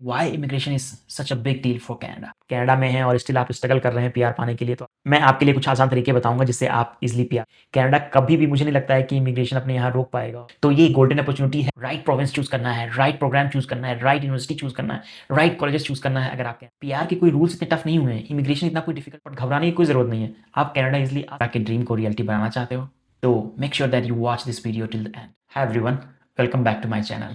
Y immigration is such a big deal for Canada. Canada में हैं और still आप स्ट्रगल कर रहे हैं पीआर पाने के लिए, तो मैं आपके लिए कुछ आसान तरीके बताऊंगा जिससे आप इजिली पीआर। कनाडा कभी भी मुझे नहीं लगता है कि इमिग्रेशन अपने यहाँ रोक पाएगा। तो ये गोल्डन अपॉर्चुनिटी है। राइट प्रोविंस चूज करना है, राइट प्रोग्राम चूज करना है, राइट यूनिवर्सिटी चूज करना है, राइट कॉलेजेस चूज करना है। अगर आपके पीआर के कोई रूल्स इतने टफ नहीं हुए हैं, इमिग्रेशन इतना कोई डिफिकल्ट, बट घबराने की कोई जरूरत नहीं है। आप कनाडा इजिली आपके ड्रीम को रियलिटी बनाना चाहते हो तो make sure that you watch this video till the end. Hi everyone, welcome back to my channel.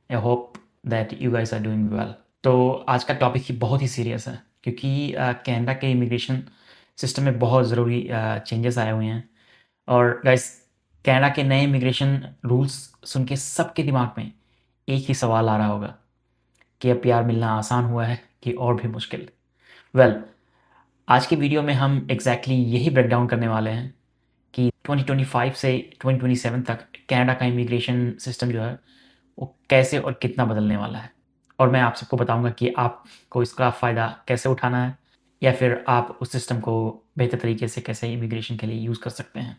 I hope that you guys are doing well. तो आज का टॉपिक ही बहुत ही सीरियस है क्योंकि कनाडा के इमिग्रेशन सिस्टम में बहुत ज़रूरी चेंजेस आए हुए हैं। और गाइस, कनाडा के नए इमिग्रेशन रूल्स सुन के सबके दिमाग में एक ही सवाल आ रहा होगा कि अब पीआर मिलना आसान हुआ है कि और भी मुश्किल। वेल, आज की वीडियो में हम एग्जैक्टली यही ब्रेक डाउन करने वाले हैं कि 2025 से 2027 तक कनाडा का इमिग्रेशन सिस्टम जो है वो कैसे और कितना बदलने वाला है। और मैं आप सबको बताऊंगा कि आपको इसका फ़ायदा कैसे उठाना है या फिर आप उस सिस्टम को बेहतर तरीके से कैसे इमिग्रेशन के लिए यूज़ कर सकते हैं।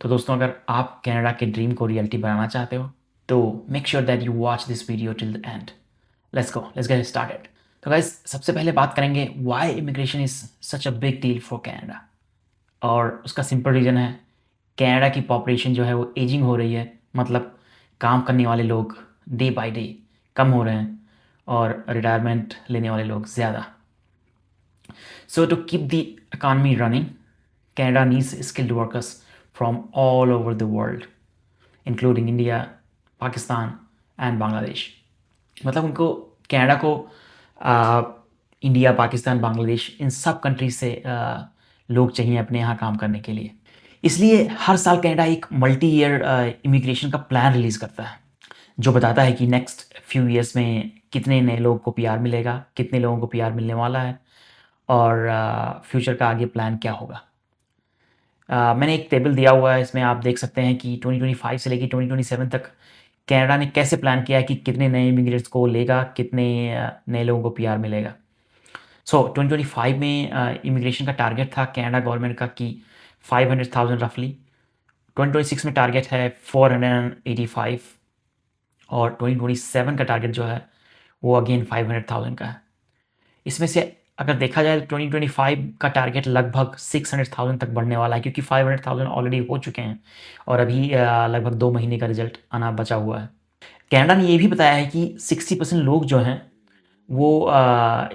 तो दोस्तों, अगर आप कनाडा के ड्रीम को रियलिटी बनाना चाहते हो तो make sure that you watch this video till the and. Let's get started. तो गाइस, सबसे पहले बात करेंगे why immigration is such a big deal for Canada. और उसका सिंपल रीज़न है, कनाडा की पॉपुलेशन जो है वो एजिंग हो रही है। मतलब काम करने वाले लोग डे बाय डे कम हो रहे हैं और रिटायरमेंट लेने वाले लोग ज़्यादा। So to keep the economy running, Canada needs skilled workers from all over the world including India, Pakistan and Bangladesh. मतलब उनको, कनाडा को इंडिया, पाकिस्तान, बांग्लादेश, इन सब कंट्रीज से लोग चाहिए अपने यहाँ काम करने के लिए। इसलिए हर साल कनाडा एक मल्टी ईयर इमिग्रेशन का प्लान रिलीज़ करता है जो बताता है कि नेक्स्ट फ्यू ईयर्स में कितने नए लोगों को पीआर मिलेगा, कितने लोगों को पीआर मिलने वाला है और फ्यूचर का आगे प्लान क्या होगा। मैंने एक टेबल दिया हुआ है, इसमें आप देख सकते हैं कि 2025 से लेकर 2027 तक कनाडा ने कैसे प्लान किया है कि कितने नए इमिग्रेंट्स को लेगा, कितने नए लोगों को पीआर मिलेगा। सो 2025 में इमिग्रेशन का टारगेट था कनाडा गवर्नमेंट का कि 500,000 रफली। 2026 में टारगेट है 485 और 2027 का टारगेट जो है वो अगेन 500,000 का है। इसमें से अगर देखा जाए तो 2025 का टारगेट लगभग 600,000 तक बढ़ने वाला है क्योंकि 500,000 ऑलरेडी हो चुके हैं और अभी लगभग 2 महीने का रिजल्ट आना बचा हुआ है। कनाडा ने ये भी बताया है कि 60% लोग जो हैं वो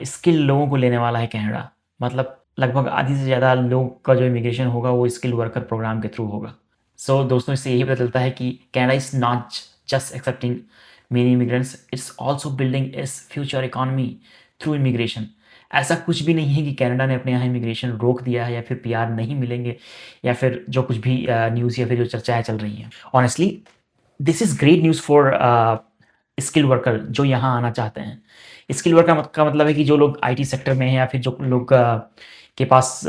स्किल लोगों को लेने वाला है कनाडा। मतलब लगभग आधी से ज़्यादा लोग का जो इमिग्रेशन होगा वो स्किल वर्कर प्रोग्राम के थ्रू होगा। सो दोस्तों, इससे यही पता चलता है कि Canada is not just accepting many immigrants, it's also building its future economy through immigration. ऐसा कुछ भी नहीं है कि कनाडा ने अपने यहाँ इमिग्रेशन रोक दिया है या फिर पीआर नहीं मिलेंगे या फिर जो कुछ भी न्यूज़ या फिर जो चर्चाएं चल रही हैं। Honestly this is great news for skill worker जो यहाँ आना चाहते हैं। स्किल वर्कर का मतलब है कि जो लोग आईटी सेक्टर में हैं या फिर जो लोग के पास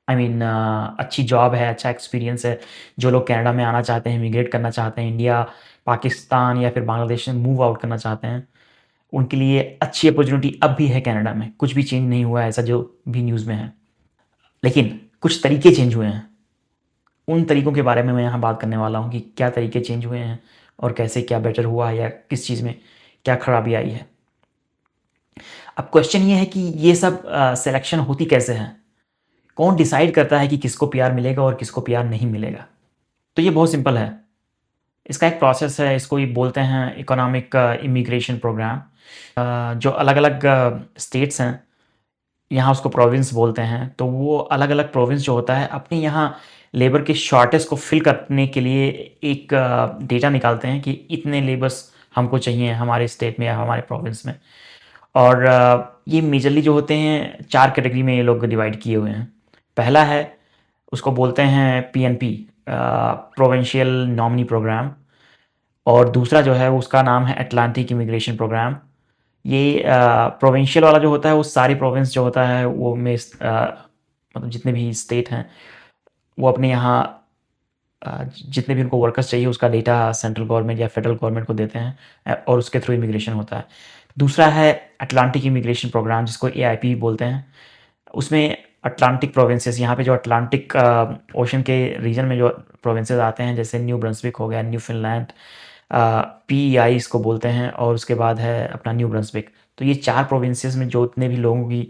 अच्छी जॉब है, अच्छा एक्सपीरियंस है, जो लोग कनाडा में आना चाहते हैं, इमिग्रेट करना चाहते हैं, इंडिया, पाकिस्तान या फिर बांग्लादेश में मूव आउट करना चाहते हैं, उनके लिए अच्छी अपॉर्चुनिटी अब भी है कनाडा में। कुछ भी चेंज नहीं हुआ है ऐसा जो भी न्यूज़ में है, लेकिन कुछ तरीके चेंज हुए हैं। उन तरीकों के बारे में मैं यहाँ बात करने वाला हूँ कि क्या तरीके चेंज हुए हैं और कैसे क्या बेटर हुआ है या किस चीज़ में क्या खराबी आई है। अब क्वेश्चन ये है कि ये सब सिलेक्शन होती कैसे है, कौन डिसाइड करता है कि किसको पीआर मिलेगा और किसको पीआर नहीं मिलेगा। तो ये बहुत सिंपल है। इसका एक प्रोसेस है, इसको ये बोलते हैं इकोनॉमिक इमिग्रेशन प्रोग्राम। जो अलग अलग स्टेट्स हैं, यहाँ उसको प्रोविंस बोलते हैं। तो वो अलग अलग प्रोविंस जो होता है अपने यहाँ लेबर के शॉर्टेज को फिल करने के लिए एक डेटा निकालते हैं कि इतने लेबर्स हमको चाहिए हमारे स्टेट में या हमारे प्रोविंस में। और ये मेजरली जो होते हैं 4 कैटेगरी में ये लोग डिवाइड किए हुए हैं। पहला है, उसको बोलते हैं पीएनपी, प्रोविंशियल नॉमिनी प्रोग्राम। और दूसरा जो है उसका नाम है अटलांटिक इमिग्रेशन प्रोग्राम। ये प्रोविंशियल वाला जो होता है वो सारी प्रोविंस जो होता है वो में मतलब जितने भी स्टेट हैं वो अपने यहाँ जितने भी उनको वर्कर्स चाहिए उसका डेटा सेंट्रल गवर्नमेंट या फेडरल गवर्नमेंट को देते हैं और उसके थ्रू इमिग्रेशन होता है। दूसरा है अटलांटिक इमिग्रेशन प्रोग्राम जिसको एआईपी बोलते हैं। उसमें अटलांटिक प्रोविंसेस, यहाँ पे जो अटलांटिक ओशन के रीजन में जो प्रोविंसेस आते हैं जैसे न्यू ब्रंसविक हो गया, न्यू फिनलैंड, PEI इसको बोलते हैं, और उसके बाद है अपना न्यू ब्रंसविक। तो ये 4 प्रोविंसेस में जो जितने भी लोगों की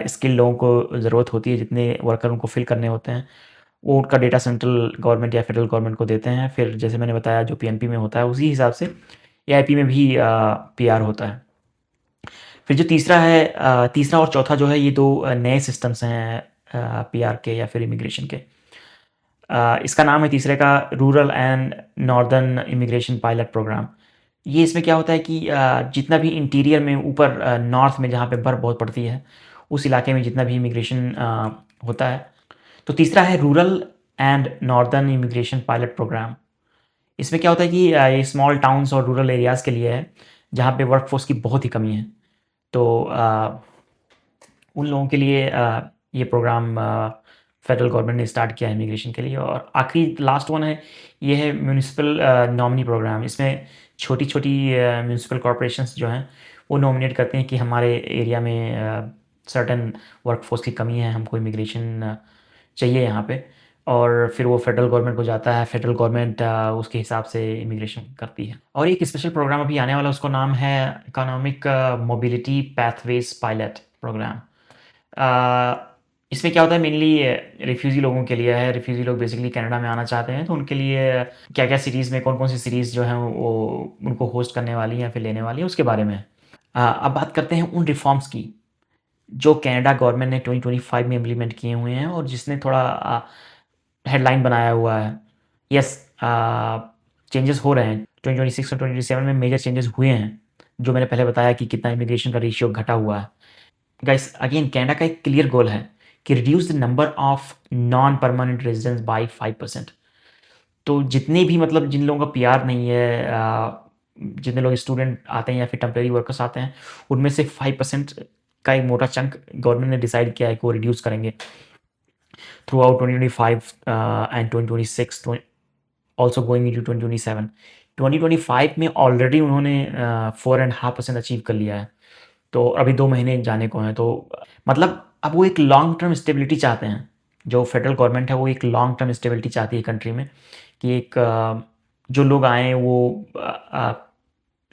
स्किल्ड लोगों को ज़रूरत होती है, जितने वर्कर उनको फिल करने होते हैं, वो उनका डेटा सेंट्रल गवर्नमेंट या फेडरल गवर्नमेंट को देते हैं। फिर जैसे मैंने बताया जो PNP में होता है, उसी हिसाब से AIP में भी PR होता है। फिर जो तीसरा और चौथा जो है, ये 2 नए सिस्टम्स हैं PR के या फिर इमिग्रेशन के। इसका नाम है तीसरे का rural and northern immigration pilot program. ये इसमें क्या होता है कि जितना भी इंटीरियर में ऊपर नॉर्थ में जहाँ पे बर्फ़ बहुत पड़ती है, उस इलाके में जितना भी इमिग्रेशन होता है। तो तीसरा है rural and northern immigration pilot program. इसमें क्या होता है कि ये स्मॉल टाउन्स और रूरल एरियाज़ के लिए है, जहाँ पे वर्कफोर्स की बहुत ही कमी है। तो उन लोगों के लिए ये प्रोग्राम फेडरल गवर्नमेंट ने स्टार्ट किया है इमिग्रेशन के लिए। और आखिरी लास्ट वन है, ये है म्यूनिसिपल नॉमिनी प्रोग्राम। इसमें छोटी-छोटी म्यूनिसिपल कॉर्पोरेशंस जो हैं, वो नॉमिनेट करते हैं कि हमारे एरिया में सर्टेन वर्कफोर्स की कमी है, हमको इमिग्रेशन चाहिए यहाँ पे। और फिर वो फेडरल गवर्नमेंट को जाता है, फेडरल गवर्नमेंट उसके हिसाब से इमिग्रेशन करती है। और एक स्पेशल प्रोग्राम अभी आने वाला है, उसका नाम है economic mobility pathways pilot program. इसमें क्या होता है, मेनली रिफ्यूज़ी लोगों के लिए है। रिफ्यूज़ी लोग बेसिकली कनाडा में आना चाहते हैं, तो उनके लिए क्या-क्या सिटीज़ में कौन-कौन सी सिटीज़ जो हैं वो उनको होस्ट करने वाली हैं या फिर लेने वाली हैं, उसके बारे में है। अब बात करते हैं उन रिफ़ॉर्म्स की, जो कनाडा गवर्नमेंट ने 2025 में इम्प्लीमेंट किए हुए हैं और जिसने थोड़ा हेडलाइन बनाया हुआ है। यस, चेंजेस हो रहे हैं। 2026 और 2027 में मेजर चेंजेस हुए हैं, जो मैंने पहले बताया कि कितना इमिग्रेशन का रेशियो घटा हुआ है। गाइस, अगेन कनाडा का एक क्लियर गोल है कि reduce the number of non permanent residents by 5%। तो जितने भी मतलब जिन लोगों का PR नहीं है, जितने लोग स्टूडेंट आते हैं या फिर टेम्परेरी वर्कर्स आते हैं, उनमें से 5% का एक मोटा चंक गवर्नमेंट ने डिसाइड किया है कि वो रिड्यूस करेंगे through out 2025 and 2026, also going into 2027। 2025 में ऑलरेडी उन्होंने 4.5% अचीव कर लिया है। तो अभी 2 महीने जाने को हैं। तो मतलब अब वो एक लॉन्ग टर्म स्टेबिलिटी चाहते हैं। जो फेडरल गवर्नमेंट है, वो एक लॉन्ग टर्म स्टेबिलिटी चाहती है कंट्री में, कि एक जो लोग आएँ वो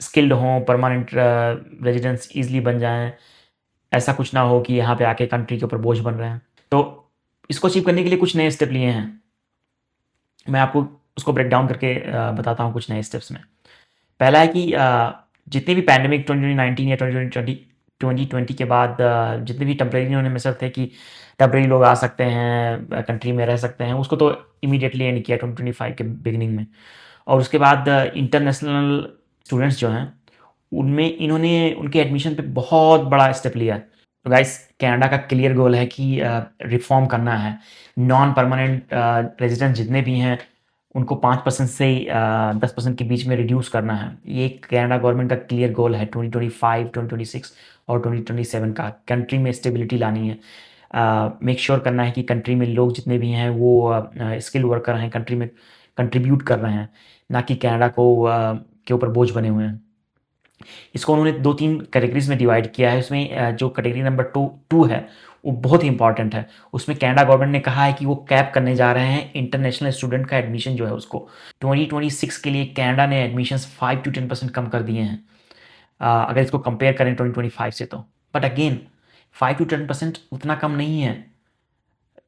स्किल्ड हों, परमानेंट रेज़िडेंट्स ईज़िली बन जाएँ। ऐसा कुछ ना हो कि यहाँ पे आके कंट्री के ऊपर बोझ बन रहे हैं। तो इसको अचीव करने के लिए कुछ नए स्टेप लिए हैं। मैं आपको उसको ब्रेक डाउन करके बताता हूँ कुछ नए स्टेप्स में। पहला है कि जितने भी पैंडेमिक 2019 या 2020 के बाद जितने भी टेम्परेरी इन्होंने मेसर थे कि टेम्परेरी लोग आ सकते हैं, कंट्री में रह सकते हैं, उसको तो इमीडिएटली एंड किया 2025 के बिगिनिंग में। और उसके बाद इंटरनेशनल स्टूडेंट्स जो हैं, उनमें इन्होंने उनके एडमिशन पे बहुत बड़ा स्टेप लिया है। तो गाइस, कनाडा का क्लियर गोल है कि रिफॉर्म करना है। नॉन परमानेंट रेजिडेंट जितने भी हैं, उनको 5% से 10% के बीच में रिड्यूस करना है। ये कनाडा गवर्नमेंट का क्लियर गोल है 2025, 2026 और 2027 का। कंट्री में स्टेबिलिटी लानी है। मेक श्योर करना है कि कंट्री में लोग जितने भी हैं वो स्किल्ड वर्कर हैं, कंट्री में कंट्रीब्यूट कर रहे हैं, ना कि कनाडा के ऊपर बोझ बने हुए हैं। इसको उन्होंने 2-3 कैटेगरीज़ में डिवाइड किया है। उसमें जो कैटेगरी नंबर 2 है, वो बहुत ही इंपॉर्टेंट है। उसमें कनाडा गवर्नमेंट ने कहा है कि वो कैप करने जा रहे हैं इंटरनेशनल स्टूडेंट का एडमिशन जो है उसको। 2026 के लिए कनाडा ने एडमिशन्स 5 to 10% कम कर दिए हैं, अगर इसको कंपेयर करें 2025 से तो। बट अगेन 5 to 10% उतना कम नहीं है।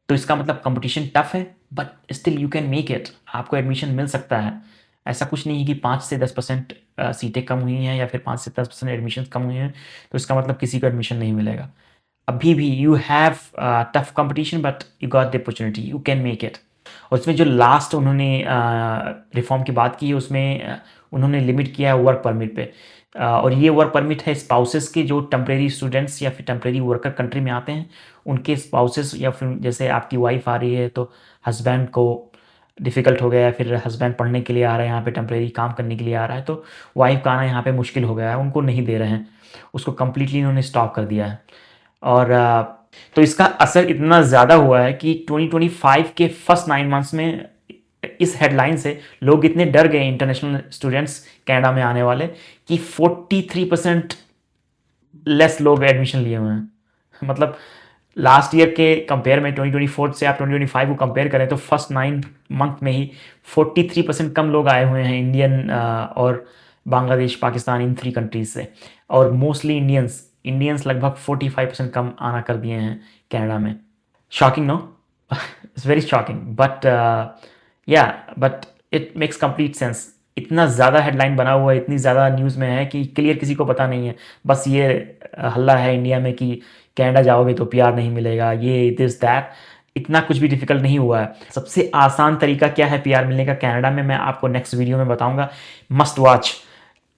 तो इसका मतलब कंपटीशन टफ है, but still you can make it. आपको एडमिशन मिल सकता है। ऐसा कुछ नहीं है कि 5 से 10% सीटें कम हुई हैं या फिर 5 से 10% एडमिशन कम हुए हैं, तो इसका मतलब किसी को एडमिशन नहीं मिलेगा। अभी भी you have tough competition, but you got the opportunity, you can make it. और उसमें जो लास्ट उन्होंने रिफॉर्म की बात की है, उसमें उन्होंने लिमिट किया है वर्क परमिट पे। और ये वर्क परमिट है स्पाउसेस के, जो टेम्परेरी स्टूडेंट्स या फिर टेम्परेरी वर्कर कंट्री में आते हैं, उनके स्पाउसेस, या फिर जैसे आपकी वाइफ आ रही है तो हस्बैंड को डिफ़िकल्ट हो गया, या फिर हस्बैंड पढ़ने के लिए आ रहा है यहाँ पे, टेम्परेरी काम करने के लिए आ रहा है, तो वाइफ का आना यहाँ पे मुश्किल हो गया है, उनको नहीं दे रहे हैं। उसको कम्प्लीटली इन्होंने स्टॉप कर दिया है। और तो इसका असर इतना ज़्यादा हुआ है कि 2025 के फर्स्ट 9 मंथ्स में इस हेडलाइन से लोग इतने डर गए, इंटरनेशनल स्टूडेंट्स कनाडा में आने वाले, कि 43% लेस लोग एडमिशन लिए हुए हैं। मतलब लास्ट ईयर के कंपेयर में 2024 से आप 2025 को कंपेयर करें तो फर्स्ट 9 मंथ में ही 43% कम लोग आए हुए हैं इंडियन और बांग्लादेश, पाकिस्तान, इन 3 कंट्रीज से। और मोस्टली इंडियंस लगभग 45% कम आना कर दिए हैं कनाडा में। Shocking no? It's very shocking, but but it makes complete sense. इतना ज़्यादा हेडलाइन बना हुआ है, इतनी ज़्यादा न्यूज़ में है कि क्लियर किसी को पता नहीं है। बस ये हल्ला है इंडिया में कि कनाडा जाओगे तो पीआर नहीं मिलेगा, ये दिस दैट। इतना कुछ भी डिफिकल्ट नहीं हुआ है। सबसे आसान तरीका क्या है पीआर मिलने का कनाडा में, मैं आपको नेक्स्ट वीडियो में बताऊंगा। Must watch.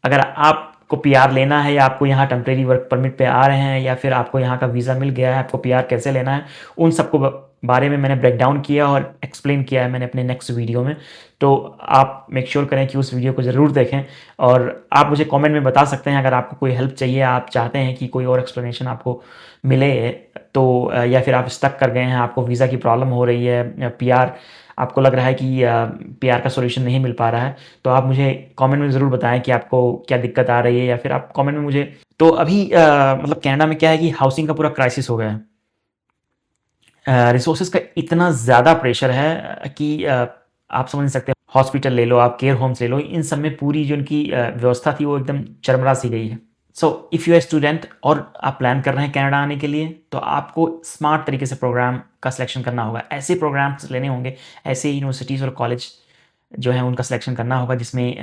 अगर आपको पीआर लेना है या आपको यहाँ टेम्प्रेरी वर्क परमिट पे आ रहे हैं या फिर आपको यहाँ का वीज़ा मिल गया है, आपको पीआर कैसे लेना है, उन सबको बारे में मैंने ब्रेक डाउन किया और एक्सप्लेन किया है मैंने अपने नेक्स्ट वीडियो में। तो आप मेक श्योर करें कि उस वीडियो को ज़रूर देखें। और आप मुझे कमेंट में बता सकते हैं अगर आपको कोई हेल्प चाहिए, आप चाहते हैं कि कोई और एक्सप्लेनेशन आपको मिले तो, या फिर आप स्टक कर गए हैं, आपको वीज़ा की प्रॉब्लम हो रही है, पीआर आपको लग रहा है कि पीआर का सॉल्यूशन नहीं मिल पा रहा है, तो आप मुझे कमेंट में ज़रूर बताएं कि आपको क्या दिक्कत आ रही है, या फिर आप कमेंट में मुझे। तो अभी मतलब कनाडा में क्या है कि हाउसिंग का पूरा क्राइसिस हो गया है। रिसोर्सेज का इतना ज़्यादा प्रेशर है कि आप समझ नहीं सकते। हॉस्पिटल ले लो, आप केयर होम्स ले लो, इन सब में पूरी जो उनकी व्यवस्था थी वो एकदम चरमरा सी गई है। So if you are student और आप प्लान कर रहे हैं कनाडा आने के लिए, तो आपको स्मार्ट तरीके से प्रोग्राम का सिलेक्शन करना होगा। ऐसे प्रोग्राम्स लेने होंगे, ऐसे यूनिवर्सिटीज़ और कॉलेज जो है उनका सिलेक्शन करना होगा जिसमें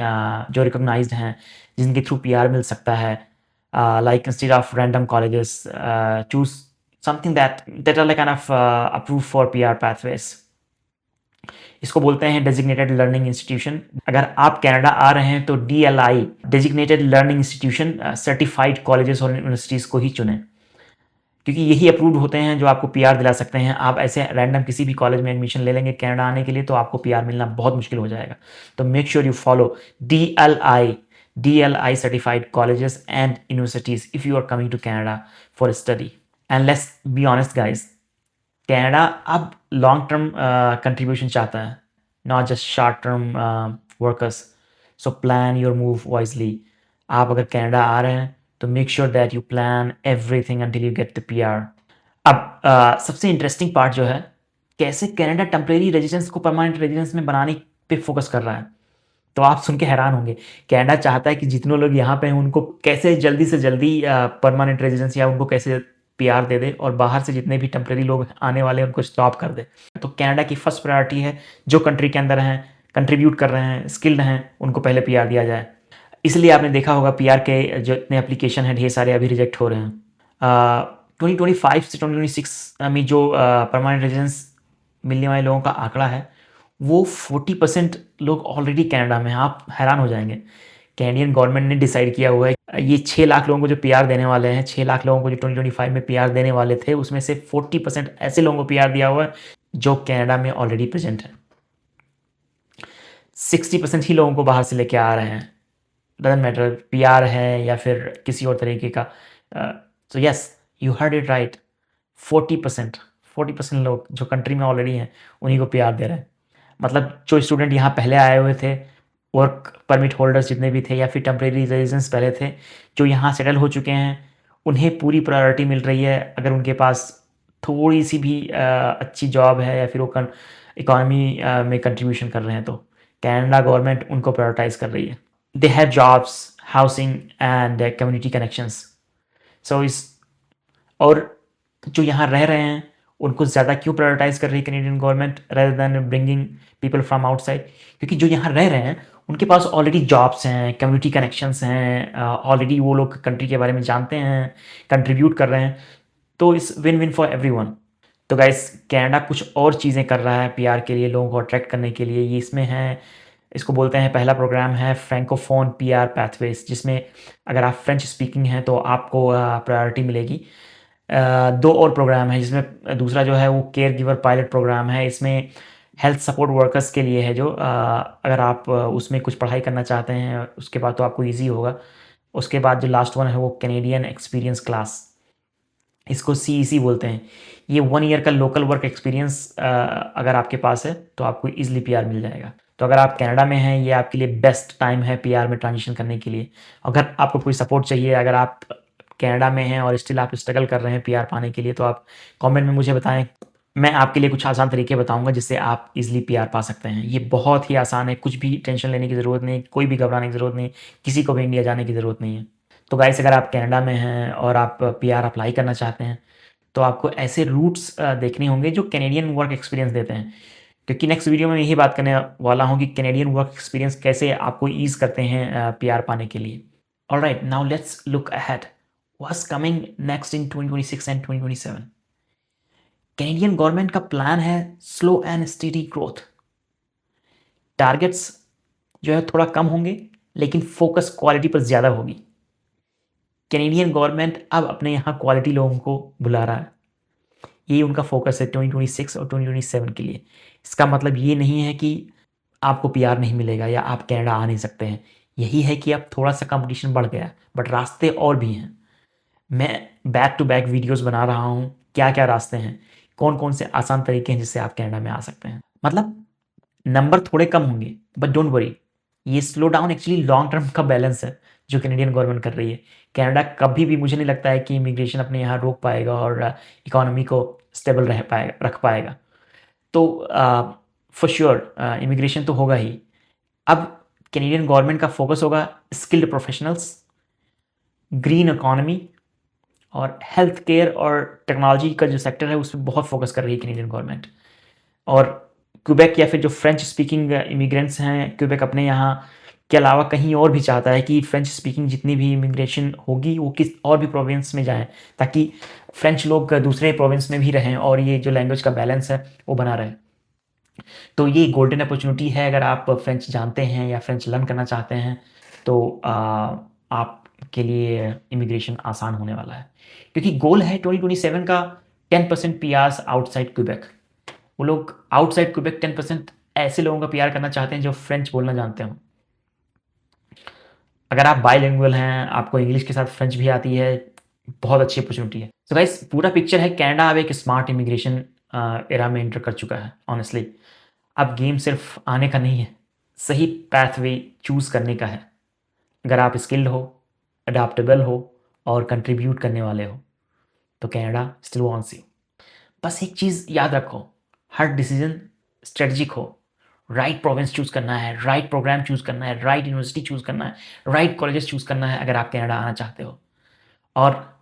जो रिकॉग्नाइज्ड हैं, जिनके थ्रू पीआर मिल सकता है। Like instead of random colleges, choose something that are like kind of approve for PR pathways. इसको बोलते हैं डेजिग्नेटेड लर्निंग इंस्टीट्यूशन। अगर आप कनाडा आ रहे हैं तो DLI, designated learning institution, certified colleges और यूनिवर्सिटीज़ को ही चुनें, क्योंकि यही अप्रूव्ड होते हैं जो आपको पीआर दिला सकते हैं। आप ऐसे रैंडम किसी भी कॉलेज में एडमिशन ले लेंगे कनाडा आने के लिए तो आपको पीआर मिलना बहुत मुश्किल हो जाएगा। तो make sure you follow DLI certified colleges and universities if you are coming to Canada for study. And let's be honest guys, Canada अब लॉन्ग टर्म कंट्रीब्यूशन चाहता है, not just short term workers. So plan your move wisely. आप अगर Canada आ रहे हैं तो make sure that you plan everything until you get the PR. अब सबसे इंटरेस्टिंग पार्ट जो है, कैसे कनाडा टेम्परेरी रेजिडेंस को परमानेंट रेजिडेंस में बनाने पे फोकस कर रहा है। तो आप सुन के हैरान होंगे, कनाडा चाहता है कि जितने लोग यहाँ पे हैं उनको कैसे जल्दी से जल्दी परमानेंट रेजिडेंस या उनको कैसे पीआर दे दे, और बाहर से जितने भी टेम्परेरी लोग आने वाले हैं उनको स्टॉप कर दे। तो कनाडा की फर्स्ट प्रायोरिटी है जो कंट्री के अंदर हैं, कंट्रीब्यूट कर रहे हैं, स्किल्ड हैं, उनको पहले पीआर दिया जाए। इसलिए आपने देखा होगा पीआर के जो इतने एप्लीकेशन हैं ढेर सारे अभी रिजेक्ट हो रहे हैं। 2025 से 2026 में जो परमानेंट रेजिडेंस मिलने वाले लोगों का आंकड़ा है वो 40% लोग ऑलरेडी कनाडा में हैं। आप हैरान हो जाएंगे। कैनेडियन गवर्नमेंट ने डिसाइड किया हुआ है ये 6 लाख लोगों को जो पीआर देने वाले हैं, 6 लाख लोगों को जो 2025 में पीआर देने वाले थे, उसमें से 40% ऐसे लोगों को पीआर दिया हुआ है जो कनाडा में ऑलरेडी प्रेजेंट है। 60% ही लोगों को बाहर से लेके आ रहे हैं, डजंट मैटर पीआर है या फिर किसी और तरीके का। So yes, you heard it right, 40% लोग जो कंट्री में ऑलरेडी हैं उन्हीं को पीआर दे रहे हैं। मतलब जो स्टूडेंट यहाँ पहले आए हुए थे, वर्क परमिट होल्डर्स जितने भी थे या फिर टेम्परेरी रेजिडेंस पहले थे, जो यहाँ सेटल हो चुके हैं, उन्हें पूरी प्रायोरिटी मिल रही है। अगर उनके पास थोड़ी सी भी अच्छी जॉब है या फिर वो इकोनॉमी में कंट्रीब्यूशन कर रहे हैं तो कनाडा गवर्नमेंट उनको प्रायोरिटाइज कर रही है। They have jobs, housing and community connections. So इस और जो यहाँ रह रहे हैं उनको ज़्यादा क्यों प्रायोरिटाइज कर रही है Canadian government rather than bringing people from outside? क्योंकि जो यहाँ रह रहे हैं उनके पास ऑलरेडी जॉब्स हैं, कम्युनिटी कनेक्शंस हैं, ऑलरेडी वो लोग कंट्री के बारे में जानते हैं, कंट्रीब्यूट कर रहे हैं। तो इस विन विन फॉर एवरीवन। तो गाइस, कनाडा कुछ और चीज़ें कर रहा है पीआर के लिए, लोगों को अट्रैक्ट करने के लिए। ये इसमें है, इसको बोलते हैं, पहला प्रोग्राम है फ्रैंकोफोन पीआर पाथवेज, जिसमें अगर आप फ्रेंच स्पीकिंग हैं तो आपको प्रायोरिटी मिलेगी। 2 और प्रोग्राम है जिसमें दूसरा जो है वो केयर गिवर पायलट प्रोग्राम है। इसमें हेल्थ सपोर्ट वर्कर्स के लिए है, जो अगर आप उसमें कुछ पढ़ाई करना चाहते हैं उसके बाद तो आपको ईजी होगा। उसके बाद जो लास्ट वन है वो कैनेडियन एक्सपीरियंस क्लास, इसको CEC बोलते हैं। ये 1 ईयर का लोकल वर्क एक्सपीरियंस अगर आपके पास है तो आपको ईजिली पीआर मिल जाएगा। तो अगर आप कनाडा में हैं, ये आपके लिए बेस्ट टाइम है पीआर में ट्रांजिशन करने के लिए। अगर आपको कोई सपोर्ट चाहिए, अगर आप कनाडा में हैं और स्टिल आप स्ट्रगल कर रहे हैं पीआर पाने के लिए, तो आप कमेंट में मुझे बताएं। मैं आपके लिए कुछ आसान तरीके बताऊंगा जिससे आप इजीली पीआर पा सकते हैं। ये बहुत ही आसान है, कुछ भी टेंशन लेने की ज़रूरत नहीं, कोई भी घबराने की ज़रूरत नहीं, किसी को भी इंडिया जाने की ज़रूरत नहीं है। तो गाइस, अगर आप कनाडा में हैं और आप पीआर अप्लाई करना चाहते हैं तो आपको ऐसे रूट्स देखने होंगे जो कैनेडियन वर्क एक्सपीरियंस देते हैं, क्योंकि नेक्स्ट वीडियो में यही बात करने वाला हूँ कि कैनेडियन वर्क एक्सपीरियंस कैसे आपको ईज़ करते हैं पीआर पाने के लिए। Alright, now let's look ahead what's coming next in 2026 and 2027। Canadian government का प्लान है slow and steady growth. Targets जो है थोड़ा कम होंगे, लेकिन फोकस क्वालिटी पर ज़्यादा होगी। कैनेडियन गवर्नमेंट अब अपने यहाँ क्वालिटी लोगों को बुला रहा है, यही उनका फोकस है 2026 और 2027 के लिए। इसका मतलब ये नहीं है कि आपको पीआर नहीं मिलेगा या आप कनाडा आ नहीं सकते हैं, यही है कि अब थोड़ा सा कंपटीशन बढ़ गया, बट रास्ते और भी हैं। मैं बैक टू बैक वीडियोस बना रहा हूँ, क्या क्या रास्ते हैं, कौन कौन से आसान तरीके हैं जिससे आप कनाडा में आ सकते हैं। मतलब नंबर थोड़े कम होंगे, बट डोंट वरी, ये slow down actually long term का बैलेंस है जो कैनेडियन गवर्नमेंट कर रही है। कनाडा कभी भी, मुझे नहीं लगता है कि इमिग्रेशन अपने यहाँ रोक पाएगा और इकोनॉमी को स्टेबल रख पाएगा। तो फॉर श्योर इमिग्रेशन तो होगा ही। अब कैनेडियन गवर्नमेंट का फोकस होगा स्किल्ड प्रोफेशनल्स, ग्रीन इकोनॉमी और हेल्थ केयर और टेक्नोलॉजी का जो सेक्टर है उस पर बहुत फोकस कर रही है कैनेडियन गवर्नमेंट। और क्यूबेक या फिर जो फ्रेंच स्पीकिंग इमिग्रेंट्स हैं, क्यूबेक अपने यहाँ के अलावा कहीं और भी चाहता है कि फ्रेंच स्पीकिंग जितनी भी इमिग्रेशन होगी वो किस और भी प्रोविंस में जाएं, ताकि फ्रेंच लोग दूसरे प्रोविंस में भी रहें और ये जो लैंग्वेज का बैलेंस है वो बना रहे। तो ये गोल्डन अपॉर्चुनिटी है, अगर आप फ्रेंच जानते हैं या फ्रेंच लर्न करना चाहते हैं तो आपके लिए इमिग्रेशन आसान होने वाला है, क्योंकि गोल है 2027 का 10% पीआर्स आउटसाइड क्यूबेक। वो लोग आउटसाइड क्यूबेक 10% ऐसे लोगों का पीआर करना चाहते हैं जो फ्रेंच बोलना जानते हो। अगर आप बाइलिंगुअल हैं, आपको इंग्लिश के साथ फ्रेंच भी आती है, बहुत अच्छी अपॉर्चुनिटी है। सो गाइस, पूरा पिक्चर है, कनाडा अब एक स्मार्ट इमिग्रेशन एरा में एंटर कर चुका है। ऑनेस्टली अब गेम सिर्फ आने का नहीं है, सही पैथवे चूज़ करने का है। अगर आप स्किल्ड हो, अडाप्टेबल हो और कंट्रीब्यूट करने वाले हो तो कनाडा स्टिल वांट्स यू। बस एक चीज़ याद रखो, हर डिसीजन स्ट्रेटजिक हो। राइट प्रोविंस चूज़ करना है, राइट प्रोग्राम चूज़ करना है, राइट यूनिवर्सिटी चूज़ करना है, राइट कॉलेजेस चूज़ करना है अगर आप कनाडा आना चाहते हो। और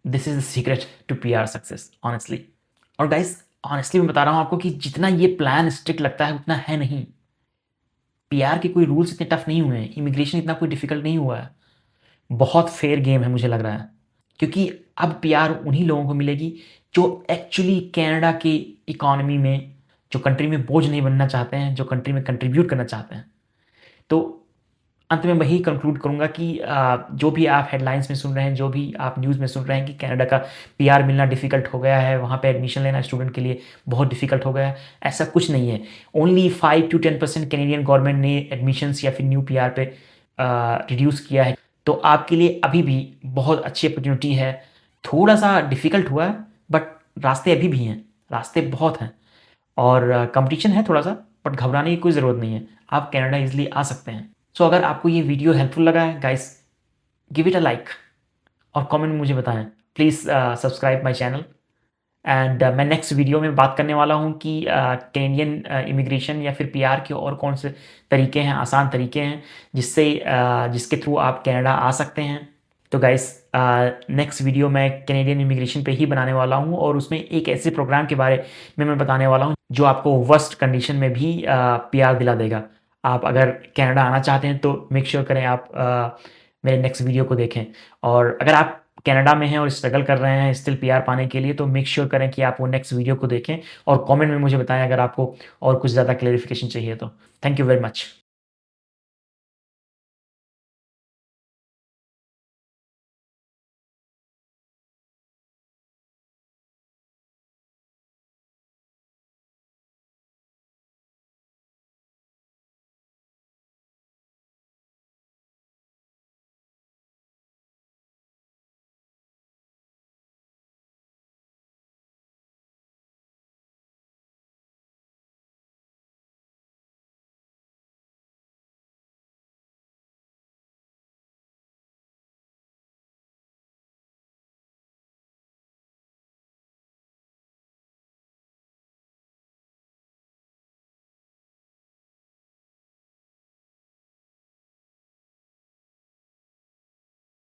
this is the secret to PR success, honestly. और गाइस, ऑनेस्टली मैं बता रहा हूँ आपको कि जितना ये प्लान स्ट्रिक्ट लगता है उतना है नहीं। पीआर के कोई रूल्स इतने टफ नहीं हुए हैं, इमिग्रेशन इतना कोई डिफिकल्ट नहीं हुआ है। बहुत फेयर गेम है मुझे लग रहा है, क्योंकि अब पीआर उन्हीं लोगों को मिलेगी जो एक्चुअली कनाडा की इकोनॉमी में, जो कंट्री में बोझ नहीं बनना चाहते हैं, जो कंट्री में कंट्रीब्यूट करना चाहते हैं। तो अंत में वही कंक्लूड करूँगा कि जो भी आप हेडलाइंस में सुन रहे हैं, जो भी आप न्यूज़ में सुन रहे हैं कि कनाडा का पीआर मिलना डिफ़िकल्ट हो गया है, वहाँ पे एडमिशन लेना स्टूडेंट के लिए बहुत डिफ़िकल्ट हो गया है, ऐसा कुछ नहीं है। ओनली 5 to 10% कैनेडियन गवर्नमेंट ने एडमिशन्स या फिर न्यू पीआर पे रिड्यूस किया है। तो आपके लिए अभी भी बहुत अच्छी अपॉर्चुनिटी है। थोड़ा सा डिफ़िकल्ट हुआ है, बट रास्ते अभी भी हैं, रास्ते बहुत हैं और कंपटीशन है थोड़ा सा, बट घबराने की कोई ज़रूरत नहीं है। आप कनाडा ईज़िली आ सकते हैं। सो अगर आपको ये वीडियो हेल्पफुल लगा है guys, give it a like और कमेंट में मुझे बताएं। Please subscribe my channel and मैं नेक्स्ट वीडियो में बात करने वाला हूँ कि कैनेडियन इमिग्रेशन या फिर पीआर के और कौन से तरीके हैं, आसान तरीके हैं जिसके थ्रू आप कनाडा आ सकते हैं। तो गाइस, नेक्स्ट वीडियो मैं कैनेडियन इमिग्रेशन पे ही बनाने वाला हूँ और उसमें एक ऐसे प्रोग्राम के बारे में मैं बताने वाला हूँ जो आपको वर्स्ट कंडीशन में भी पीआर दिला देगा। आप अगर कनाडा आना चाहते हैं तो मेक श्योर करें आप मेरे नेक्स्ट वीडियो को देखें। और अगर आप कनाडा में हैं और स्ट्रगल कर रहे हैं स्टिल पीआर पाने के लिए तो मेक श्योर करें कि आप वो नेक्स्ट वीडियो को देखें और कमेंट में मुझे बताएं अगर आपको और कुछ ज़्यादा क्लेरिफिकेशन चाहिए तो। Thank you very much.